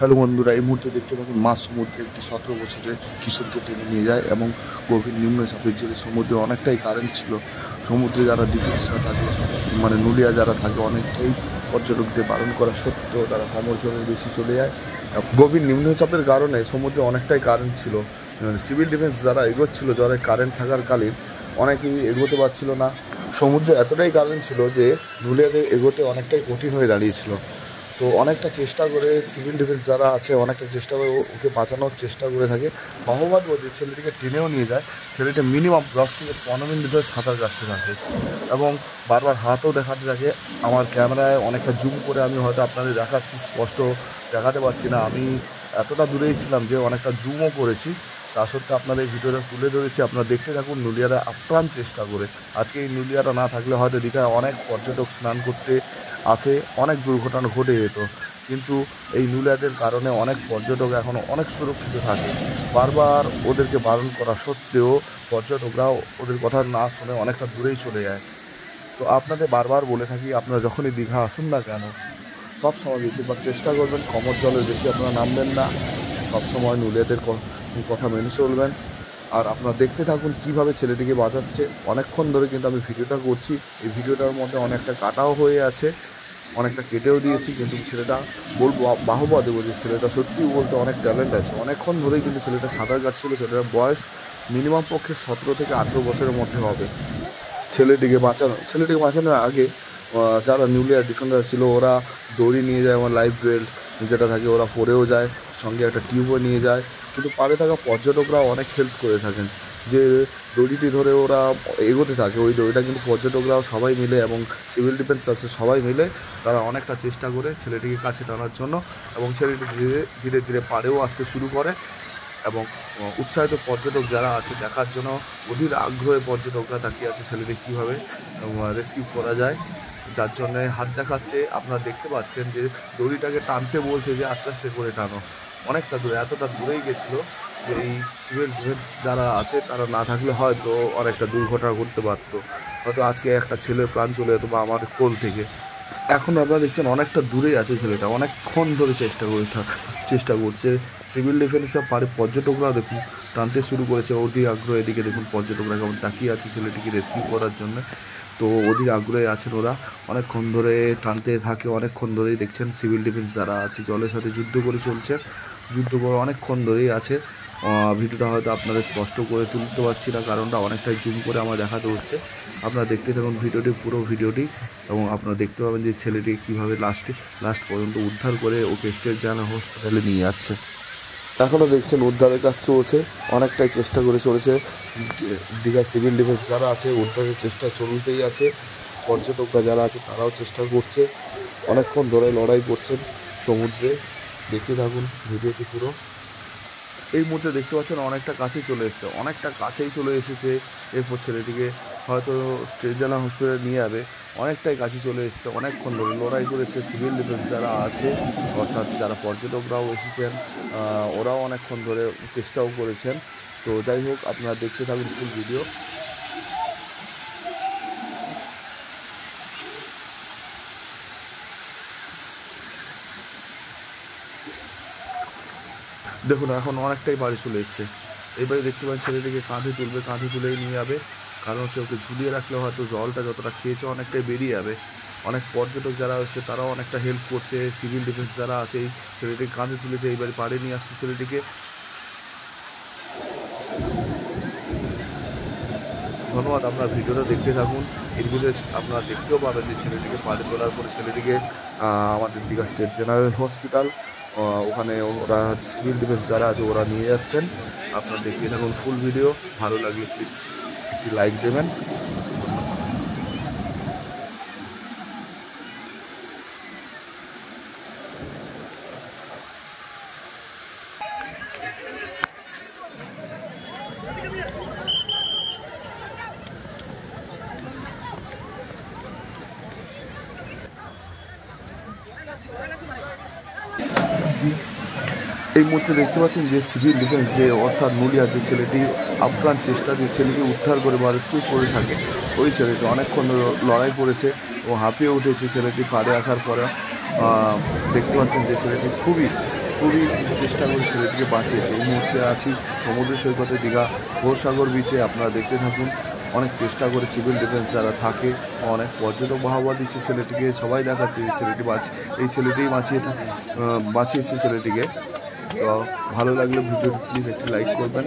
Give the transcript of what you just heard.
Hello বন্ধুরা, এই মুহূর্তে দেখতে থাকুন মাঝ সমুদ্রে একটি 17 বছরের কিশোরকে টেনে নিয়ে যায় এবং গভীর নিম্নচাপের জেরে সমুদ্রে অনেকটাই কারেন্ট ছিল। সমুদ্রে যারা ডিফেন্সরা থাকে, মানে নুলিয়া যারা থাকে, অনেকটাই পর্যটকদের বারণ করা সত্ত্বেও তারা কমর জলের বেশি চলে যায়। গভীর নিম্নচাপের কারণে সমুদ্রে অনেকটাই কারেন্ট ছিল। সিভিল ডিফেন্স যারা এগোচ্ছিল, যারা কারেন্ট থাকার কালীন অনেকেই এগোতে পারছিল না। সমুদ্রে এতটাই কারেন্ট ছিল যে নুলিয়াদের এগোতে অনেকটাই কঠিন হয়ে দাঁড়িয়েছিল। তো অনেকটা চেষ্টা করে সিভিল ডিফেন্স যারা আছে অনেকটা চেষ্টা করে ওকে বাঁচানোর চেষ্টা করে থাকে। মহম্মদ যে ছেলেটিকে টেনেও নিয়ে যায়, ছেলেটি মিনিমাম 10 থেকে 15 মিনিট ধরে সাঁতার কাটতে থাকে এবং বারবার হাতও দেখাতে থাকে। আমার ক্যামেরায় অনেকটা জুম করে আমি হয়তো আপনাদের দেখাচ্ছি, স্পষ্ট দেখাতে পারছি না। আমি এতটা দূরেই ছিলাম যে অনেকটা জুমও করেছি, তা সত্ত্বেও আপনাদের এই ভিডিওটা তুলে ধরেছি। আপনারা দেখতে থাকুন নুলিয়ারা আপ্রাণ চেষ্টা করে। আজকে এই নুলিয়াটা না থাকলে হয়তো দীঘায় অনেক পর্যটক স্নান করতে আসে, অনেক দুর্ঘটনা ঘটে যেত। কিন্তু এই নুলিয়াদের কারণে অনেক পর্যটক এখনও অনেক সুরক্ষিত থাকে। বারবার ওদেরকে বারণ করা সত্ত্বেও পর্যটকরাও ওদের কথা না শুনে অনেকটা দূরেই চলে যায়। তো আপনাদের বারবার বলে থাকি, আপনারা যখনই দীঘা আসুন না কেন, সবসময় বেশিরভাগ চেষ্টা করবেন কমর জলের বেশি আপনারা নামবেন না। সবসময় নুলিয়াদের কথা মেনে চলবেন। আর আপনারা দেখতে থাকুন কীভাবে ছেলেটিকে বাঁচাচ্ছে। অনেকক্ষণ ধরে কিন্তু আমি ভিডিওটা করছি, এই ভিডিওটার মধ্যে অনেকটা কাটাও হয়ে আছে, অনেকটা কেটেও দিয়েছি, কিন্তু ছেলেটা বলবো বাহবা দেবো যে ছেলেটা সত্যি বলতে অনেক ট্যালেন্ট আছে। অনেকক্ষণ ধরেই কিন্তু ছেলেটা সাঁতার কাটছিল। ছেলেটার বয়স মিনিমাম পক্ষে 17 থেকে 18 বছরের মধ্যে হবে। ছেলেটিকে বাঁচানোর আগে যারা নিউলিয়ার ডিফেন্ডার ছিল ওরা দড়ি নিয়ে যায়, আমার লাইফ বেল্ট যেটা থাকে ওরা পরেও যায়, সঙ্গে একটা টিউবও নিয়ে যায়। কিন্তু পাড়ে থাকা পর্যটকরা অনেক হেল্প করে থাকেন, যে দড়িটি ধরে ওরা এগোতে থাকে। ওই দড়িটা কিন্তু পর্যটকরাও সবাই মিলে এবং সিভিল ডিফেন্স আছে সবাই মিলে তারা অনেকটা চেষ্টা করে ছেলেটিকে কাছে টানার জন্য, এবং ছেলেটি ধীরে ধীরে ধীরে পাড়েও আসতে শুরু করে। এবং উৎসাহিত পর্যটক যারা আছে দেখার জন্য অধীর আগ্রহে পর্যটকরা তাকিয়ে আছে ছেলেটি কীভাবে রেস্কিউ করা যায়, যার জন্যে হাত দেখাচ্ছে। আপনারা দেখতে পাচ্ছেন যে দড়িটাকে টানতে বলছে যে আস্তে আস্তে করে টানো। অনেকটা দূরে, এতটা দূরেই গেছিলো যে এই সিভিল ডিফেন্স যারা আছে তারা না থাকলে হয়তো অনেকটা দুর্ঘটনা ঘটতে পারতো। হয়তো আজকে একটা ছেলের প্রাণ চলে যেত বা আমার কোল থেকে। এখন আপনারা দেখছেন অনেকটা দূরেই আছে ছেলেটা, অনেকক্ষণ ধরে চেষ্টা করছে। সিভিল ডিফেন্সের পর্যটকরা দেখুন টানতে শুরু করেছে অধীর আগ্রহ। এদিকে দেখুন পর্যটকরা কেমন তাকিয়ে আছে ছেলেটিকে রেস্কিউ করার জন্য। তো অধীর আগ্রহে আছেন ওরা, অনেকক্ষণ ধরে টানতে থাকে। অনেকক্ষণ ধরেই দেখছেন সিভিল ডিফেন্স যারা আছে জলের সাথে যুদ্ধ করে চলছে, যুদ্ধ করে অনেকক্ষণ ধরেই আছে। ভিডিওটা হয়তো আপনাদের স্পষ্ট করে তুলতে পারছি না, কারণটা অনেকটাই জুম করে আমার দেখাতে হচ্ছে। আপনারা দেখতে থাকুন ভিডিওটি, পুরো ভিডিওটি, এবং আপনারা দেখতে পাবেন যে ছেলেটি কীভাবে লাস্ট পর্যন্ত উদ্ধার করে ওকে স্টেট জেনারেল হসপিটালে নিয়ে যাচ্ছে। এখনও দেখছেন উদ্ধারের কাজ চলছে, অনেকটাই চেষ্টা করে চলেছে দীঘা সিভিল ডিফেন্স যারা আছে, উদ্ধারের চেষ্টা চলতেই আছে। পর্যটকরা যারা আছে তারাও চেষ্টা করছে, অনেকক্ষণ ধরে লড়াই করছেন সমুদ্রে। দেখতে থাকুন ভিডিওটি পুরো। এই মুহূর্তে দেখতে পাচ্ছেন অনেকটা কাছেই চলে এসেছে, অনেকটা কাছেই চলে এসেছে। এরপর ছেলেটিকে হয়তো স্টেট জেনারেল হসপিটালে নিয়ে যাবে। অনেকটাই কাছে চলে এসেছে, অনেকক্ষণ ধরে লড়াই করেছে সিভিল ডিফেন্স যারা আছে, অর্থাৎ যারা পর্যটকরাও এসেছেন, ওরাও অনেকক্ষণ ধরে চেষ্টাও করেছেন। তো যাই হোক, আপনারা দেখতে থাকুন ফুল ভিডিও। দেখুন এখন অনেকটাই বাড়ি চলে এসছে। এবারে দেখতে পাচ্ছেন ছেলেটিকে কাঁধে তুলবে, কাঁধে তুলেই নিয়ে যাবে। কারণ হচ্ছে ওকে ঝুলিয়ে রাখলে হয়তো জলটা যতটা খেয়েছে অনেকটাই বেরিয়ে যাবে। অনেক পর্যটক যারা হচ্ছে তারাও অনেকটা হেল্প করছে। সিভিল ডিফেন্স যারা আছে এই ছেলেটিকে কাঁধে তুলেছে, এইবারে পাড়ে নিয়ে আসছে ছেলেটিকে। ধন্যবাদ, আপনারা ভিডিওটা দেখতে থাকুন। এর ভিডিও আপনারা দেখতেও পাবেন যে ছেলেটিকে পাড়ে তোলার পরে ছেলেটিকে আমাদের দীঘা স্টেট জেনারেল হসপিটাল, ওখানে ওরা সিভিল ডিফেন্স যারা আছে ওরা নিয়ে যাচ্ছেন। আপনারা দেখতে থাকুন ফুল ভিডিও। ভালো লাগলে প্লিজ একটি লাইক দেবেন। এই মুহূর্তে দেখতে পাচ্ছেন যে সিভিল ডিফেন্স যে অর্থাৎ নুলিয়া যে ছেলেটি আপ্রাণ চেষ্টা দিয়ে ছেলেকে উদ্ধার করে বা রেস্কিউ করে থাকে, ওই ছেলেটি অনেকক্ষণ লড়াই করেছে ও হাঁপিয়ে উঠেছে ছেলেটি পাড়ে আসার পরে। দেখতে পাচ্ছেন যে ছেলেটি খুবই খুবই চেষ্টা করে ছেলেটিকে বাঁচিয়েছে। এই মুহূর্তে আছি সমুদ্র সৈকতে দীঘা ঘোষসাগর বিচে, আপনারা দেখতে থাকুন। অনেক চেষ্টা করে সিভিল ডিফেন্স যারা থাকে, অনেক পর্যটক বাহবা দিচ্ছে ছেলেটিকে, সবাই দেখাচ্ছে এই ছেলেটিই বাঁচিয়েছে ছেলেটিকে। তো ভালো লাগলে ভিডিওটি প্লিজ একটি লাইক করবেন।